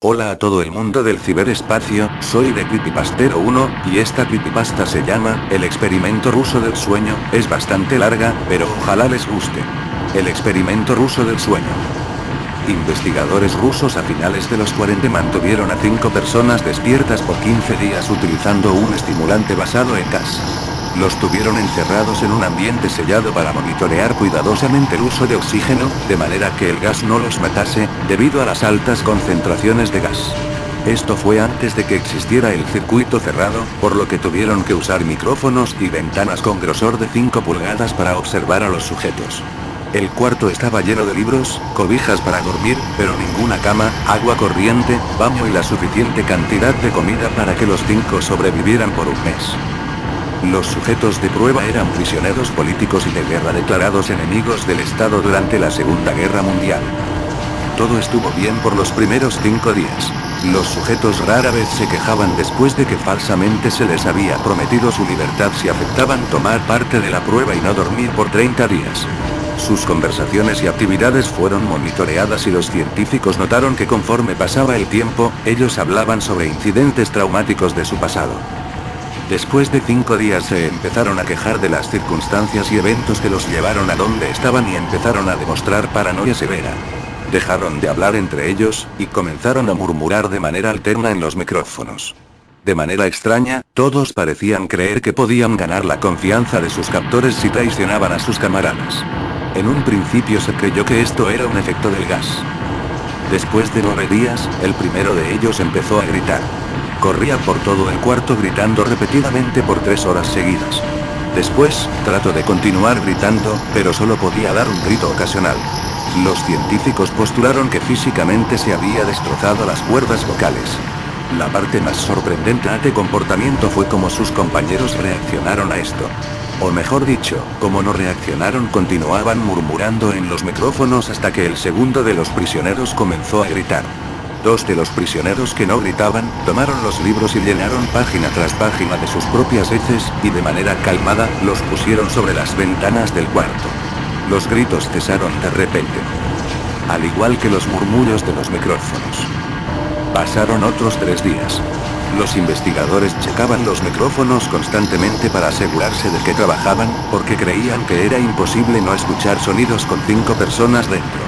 Hola a todo el mundo del ciberespacio, soy de Creepypastero 1, y esta creepypasta se llama, El experimento ruso del sueño, es bastante larga, pero ojalá les guste. El experimento ruso del sueño. Investigadores rusos a finales de los 40 mantuvieron a 5 personas despiertas por 15 días utilizando un estimulante basado en gas. Los tuvieron encerrados en un ambiente sellado para monitorear cuidadosamente el uso de oxígeno, de manera que el gas no los matase, debido a las altas concentraciones de gas. Esto fue antes de que existiera el circuito cerrado, por lo que tuvieron que usar micrófonos y ventanas con grosor de 5 pulgadas para observar a los sujetos. El cuarto estaba lleno de libros, cobijas para dormir, pero ninguna cama, agua corriente, baño y la suficiente cantidad de comida para que los 5 sobrevivieran por un mes. Los sujetos de prueba eran prisioneros políticos y de guerra declarados enemigos del Estado durante la Segunda Guerra Mundial. Todo estuvo bien por los primeros 5 días. Los sujetos rara vez se quejaban después de que falsamente se les había prometido su libertad si aceptaban tomar parte de la prueba y no dormir por 30 días. Sus conversaciones y actividades fueron monitoreadas y los científicos notaron que conforme pasaba el tiempo, ellos hablaban sobre incidentes traumáticos de su pasado. Después de 5 días se empezaron a quejar de las circunstancias y eventos que los llevaron a donde estaban y empezaron a demostrar paranoia severa. Dejaron de hablar entre ellos, y comenzaron a murmurar de manera alterna en los micrófonos. De manera extraña, todos parecían creer que podían ganar la confianza de sus captores si traicionaban a sus camaradas. En un principio se creyó que esto era un efecto del gas. Después de 9 días, el primero de ellos empezó a gritar. Corría por todo el cuarto gritando repetidamente por 3 horas seguidas. Después, trató de continuar gritando, pero solo podía dar un grito ocasional. Los científicos postularon que físicamente se había destrozado las cuerdas vocales. La parte más sorprendente de este comportamiento fue cómo sus compañeros reaccionaron a esto. O mejor dicho, como no reaccionaron, continuaban murmurando en los micrófonos hasta que el segundo de los prisioneros comenzó a gritar. 2 de los prisioneros que no gritaban, tomaron los libros y llenaron página tras página de sus propias heces, y de manera calmada, los pusieron sobre las ventanas del cuarto. Los gritos cesaron de repente. Al igual que los murmullos de los micrófonos. Pasaron otros 3 días. Los investigadores checaban los micrófonos constantemente para asegurarse de que trabajaban, porque creían que era imposible no escuchar sonidos con 5 personas dentro.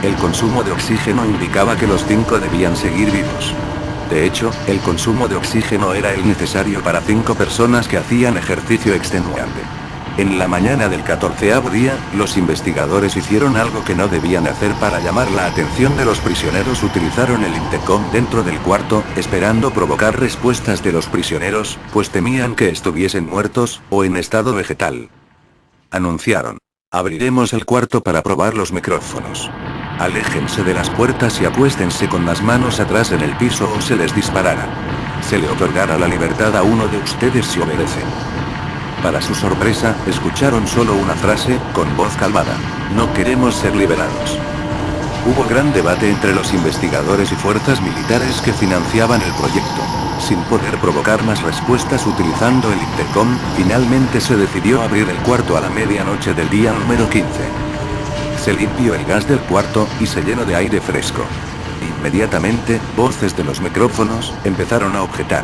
El consumo de oxígeno indicaba que los 5 debían seguir vivos. De hecho, el consumo de oxígeno era el necesario para 5 personas que hacían ejercicio extenuante. En la mañana del 14º día, los investigadores hicieron algo que no debían hacer para llamar la atención de los prisioneros. Utilizaron el intercom dentro del cuarto, esperando provocar respuestas de los prisioneros, pues temían que estuviesen muertos, o en estado vegetal. Anunciaron: abriremos el cuarto para probar los micrófonos. Aléjense de las puertas y acuéstense con las manos atrás en el piso o se les disparará. Se le otorgará la libertad a uno de ustedes si obedecen. Para su sorpresa, escucharon solo una frase, con voz calmada: no queremos ser liberados. Hubo gran debate entre los investigadores y fuerzas militares que financiaban el proyecto. Sin poder provocar más respuestas utilizando el intercom, finalmente se decidió abrir el cuarto a la medianoche del día número 15. Se limpió el gas del cuarto, y se llenó de aire fresco. Inmediatamente, voces de los micrófonos empezaron a objetar.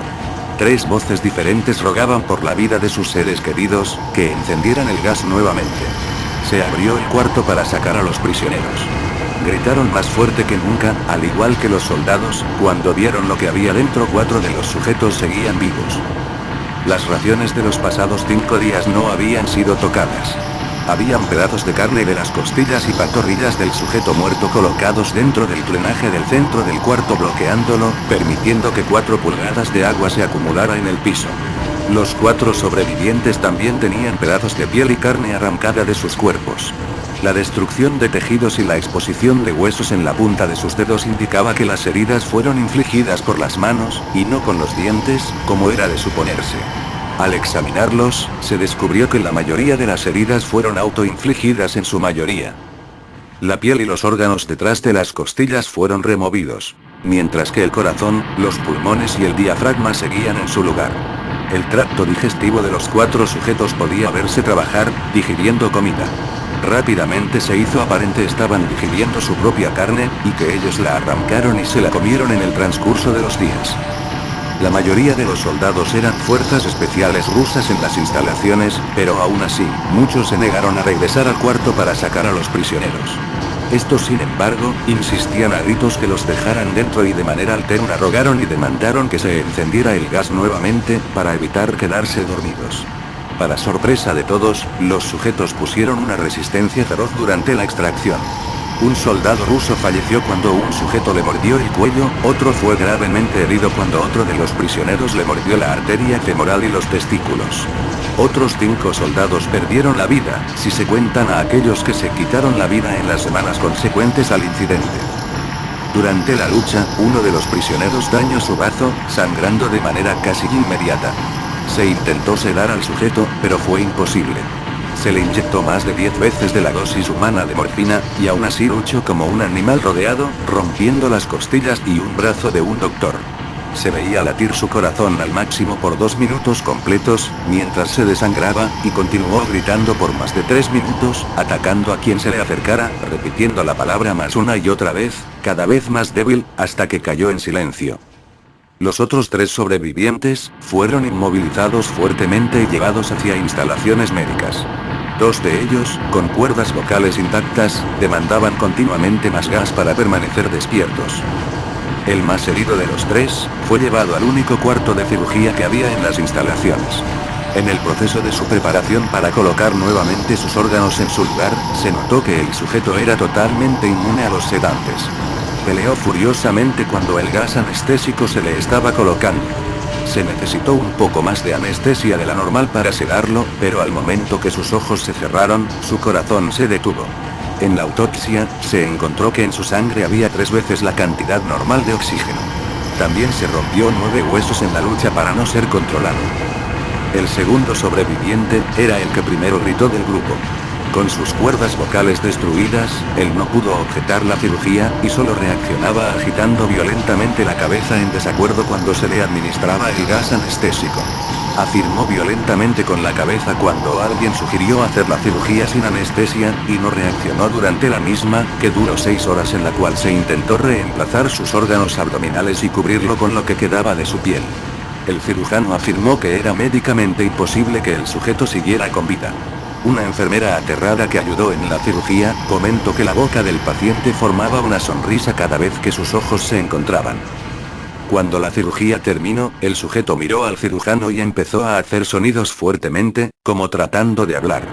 3 voces diferentes rogaban por la vida de sus seres queridos, que encendieran el gas nuevamente. Se abrió el cuarto para sacar a los prisioneros. Gritaron más fuerte que nunca, al igual que los soldados, cuando vieron lo que había dentro. 4 de los sujetos seguían vivos. Las raciones de los pasados 5 días no habían sido tocadas. Habían pedazos de carne de las costillas y pantorrillas del sujeto muerto colocados dentro del drenaje del centro del cuarto, bloqueándolo, permitiendo que 4 pulgadas de agua se acumulara en el piso. Los 4 sobrevivientes también tenían pedazos de piel y carne arrancada de sus cuerpos. La destrucción de tejidos y la exposición de huesos en la punta de sus dedos indicaba que las heridas fueron infligidas por las manos, y no con los dientes, como era de suponerse. Al examinarlos, se descubrió que la mayoría de las heridas fueron autoinfligidas en su mayoría. La piel y los órganos detrás de las costillas fueron removidos, mientras que el corazón, los pulmones y el diafragma seguían en su lugar. El tracto digestivo de los 4 sujetos podía verse trabajar, digiriendo comida. Rápidamente se hizo aparente estaban digiriendo su propia carne, y que ellos la arrancaron y se la comieron en el transcurso de los días. La mayoría de los soldados eran fuerzas especiales rusas en las instalaciones, pero aún así, muchos se negaron a regresar al cuarto para sacar a los prisioneros. Estos, sin embargo, insistían a gritos que los dejaran dentro y de manera alterna rogaron y demandaron que se encendiera el gas nuevamente, para evitar quedarse dormidos. Para sorpresa de todos, los sujetos pusieron una resistencia feroz durante la extracción. Un soldado ruso falleció cuando un sujeto le mordió el cuello, otro fue gravemente herido cuando otro de los prisioneros le mordió la arteria femoral y los testículos. Otros 5 soldados perdieron la vida, si se cuentan a aquellos que se quitaron la vida en las semanas consecuentes al incidente. Durante la lucha, uno de los prisioneros dañó su brazo, sangrando de manera casi inmediata. Se intentó sedar al sujeto, pero fue imposible. Se le inyectó más de 10 veces de la dosis humana de morfina, y aún así luchó como un animal rodeado, rompiendo las costillas y un brazo de un doctor. Se veía latir su corazón al máximo por 2 minutos completos, mientras se desangraba, y continuó gritando por más de 3 minutos, atacando a quien se le acercara, repitiendo la palabra más una y otra vez, cada vez más débil, hasta que cayó en silencio. Los otros 3 sobrevivientes fueron inmovilizados fuertemente y llevados hacia instalaciones médicas. 2 de ellos, con cuerdas vocales intactas, demandaban continuamente más gas para permanecer despiertos. El más herido de los 3, fue llevado al único cuarto de cirugía que había en las instalaciones. En el proceso de su preparación para colocar nuevamente sus órganos en su lugar, se notó que el sujeto era totalmente inmune a los sedantes. Peleó furiosamente cuando el gas anestésico se le estaba colocando. Se necesitó un poco más de anestesia de la normal para sedarlo, pero al momento que sus ojos se cerraron, su corazón se detuvo. En la autopsia, se encontró que en su sangre había 3 veces la cantidad normal de oxígeno. También se rompió 9 huesos en la lucha para no ser controlado. El segundo sobreviviente, era el que primero gritó del grupo. Con sus cuerdas vocales destruidas, él no pudo objetar la cirugía, y solo reaccionaba agitando violentamente la cabeza en desacuerdo cuando se le administraba el gas anestésico. Afirmó violentamente con la cabeza cuando alguien sugirió hacer la cirugía sin anestesia, y no reaccionó durante la misma, que duró 6 horas en la cual se intentó reemplazar sus órganos abdominales y cubrirlo con lo que quedaba de su piel. El cirujano afirmó que era médicamente imposible que el sujeto siguiera con vida. Una enfermera aterrada que ayudó en la cirugía, comentó que la boca del paciente formaba una sonrisa cada vez que sus ojos se encontraban. Cuando la cirugía terminó, el sujeto miró al cirujano y empezó a hacer sonidos fuertemente, como tratando de hablar.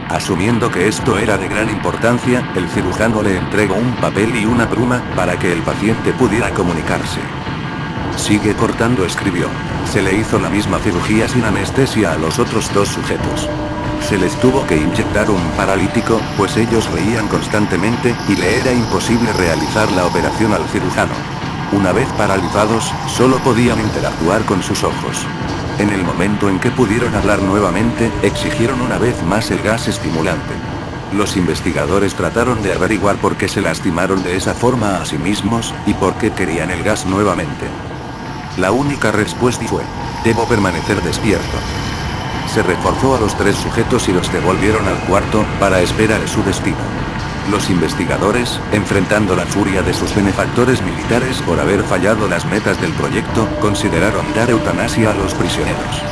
Asumiendo que esto era de gran importancia, el cirujano le entregó un papel y una pluma, para que el paciente pudiera comunicarse. Sigue cortando, escribió. Se le hizo la misma cirugía sin anestesia a los otros 2 sujetos. Se les tuvo que inyectar un paralítico, pues ellos reían constantemente, y le era imposible realizar la operación al cirujano. Una vez paralizados, solo podían interactuar con sus ojos. En el momento en que pudieron hablar nuevamente, exigieron una vez más el gas estimulante. Los investigadores trataron de averiguar por qué se lastimaron de esa forma a sí mismos, y por qué querían el gas nuevamente. La única respuesta fue: debo permanecer despierto. Se reforzó a los 3 sujetos y los devolvieron al cuarto, para esperar su destino. Los investigadores, enfrentando la furia de sus benefactores militares por haber fallado las metas del proyecto, consideraron dar eutanasia a los prisioneros.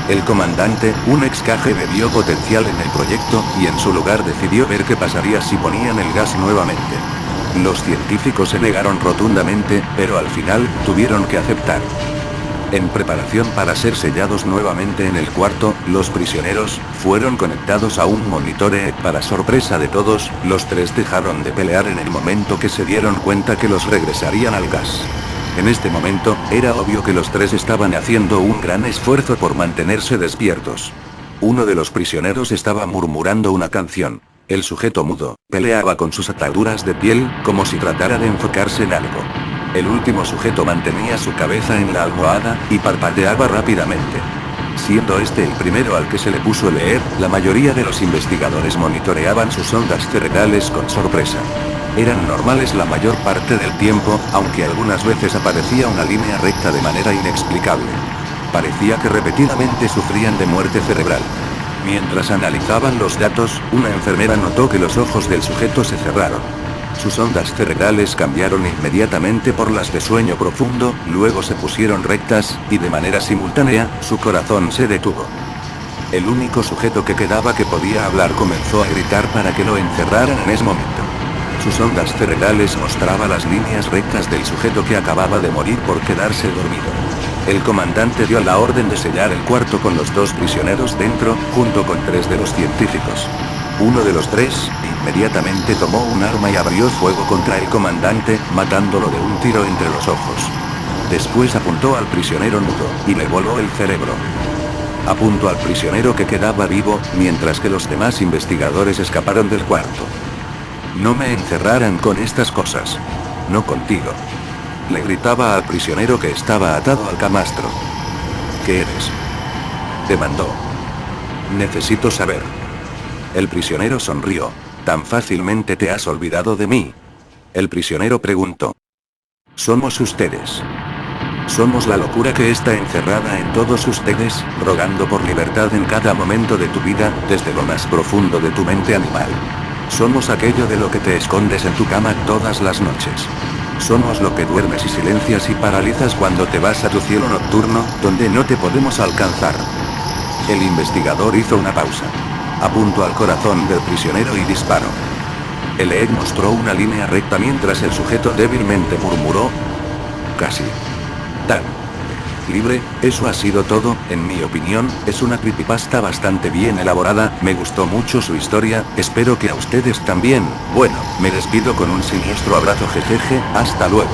El comandante, un ex KGB, vio potencial en el proyecto, y en su lugar decidió ver qué pasaría si ponían el gas nuevamente. Los científicos se negaron rotundamente, pero al final, tuvieron que aceptar. En preparación para ser sellados nuevamente en el cuarto, los prisioneros fueron conectados a un monitor para sorpresa de todos, los 3 dejaron de pelear en el momento que se dieron cuenta que los regresarían al gas. En este momento, era obvio que los 3 estaban haciendo un gran esfuerzo por mantenerse despiertos. Uno de los prisioneros estaba murmurando una canción. El sujeto mudo peleaba con sus ataduras de piel, como si tratara de enfocarse en algo. El último sujeto mantenía su cabeza en la almohada, y parpadeaba rápidamente. Siendo este el primero al que se le puso leer, la mayoría de los investigadores monitoreaban sus ondas cerebrales con sorpresa. Eran normales la mayor parte del tiempo, aunque algunas veces aparecía una línea recta de manera inexplicable. Parecía que repetidamente sufrían de muerte cerebral. Mientras analizaban los datos, una enfermera notó que los ojos del sujeto se cerraron. Sus ondas cerebrales cambiaron inmediatamente por las de sueño profundo, luego se pusieron rectas, y de manera simultánea, su corazón se detuvo. El único sujeto que quedaba que podía hablar comenzó a gritar para que lo encerraran en ese momento. Sus ondas cerebrales mostraban las líneas rectas del sujeto que acababa de morir por quedarse dormido. El comandante dio la orden de sellar el cuarto con los 2 prisioneros dentro, junto con 3 de los científicos. Uno de los 3, inmediatamente tomó un arma y abrió fuego contra el comandante, matándolo de un tiro entre los ojos. Después apuntó al prisionero nudo, y le voló el cerebro. Apuntó al prisionero que quedaba vivo, mientras que los demás investigadores escaparon del cuarto. No me encerraran con estas cosas. No contigo. Le gritaba al prisionero que estaba atado al camastro. ¿Qué eres? Demandó. Necesito saber. El prisionero sonrió. ¿Tan fácilmente te has olvidado de mí? El prisionero preguntó. Somos ustedes. Somos la locura que está encerrada en todos ustedes, rogando por libertad en cada momento de tu vida, desde lo más profundo de tu mente animal. Somos aquello de lo que te escondes en tu cama todas las noches. Somos lo que duermes y silencias y paralizas cuando te vas a tu cielo nocturno, donde no te podemos alcanzar. El investigador hizo una pausa. Apuntó al corazón del prisionero y disparó. El EEG mostró una línea recta mientras el sujeto débilmente murmuró. Casi. Tan. Libre, eso ha sido todo, en mi opinión, es una creepypasta bastante bien elaborada, me gustó mucho su historia, espero que a ustedes también, bueno, me despido con un siniestro abrazo jejeje, hasta luego.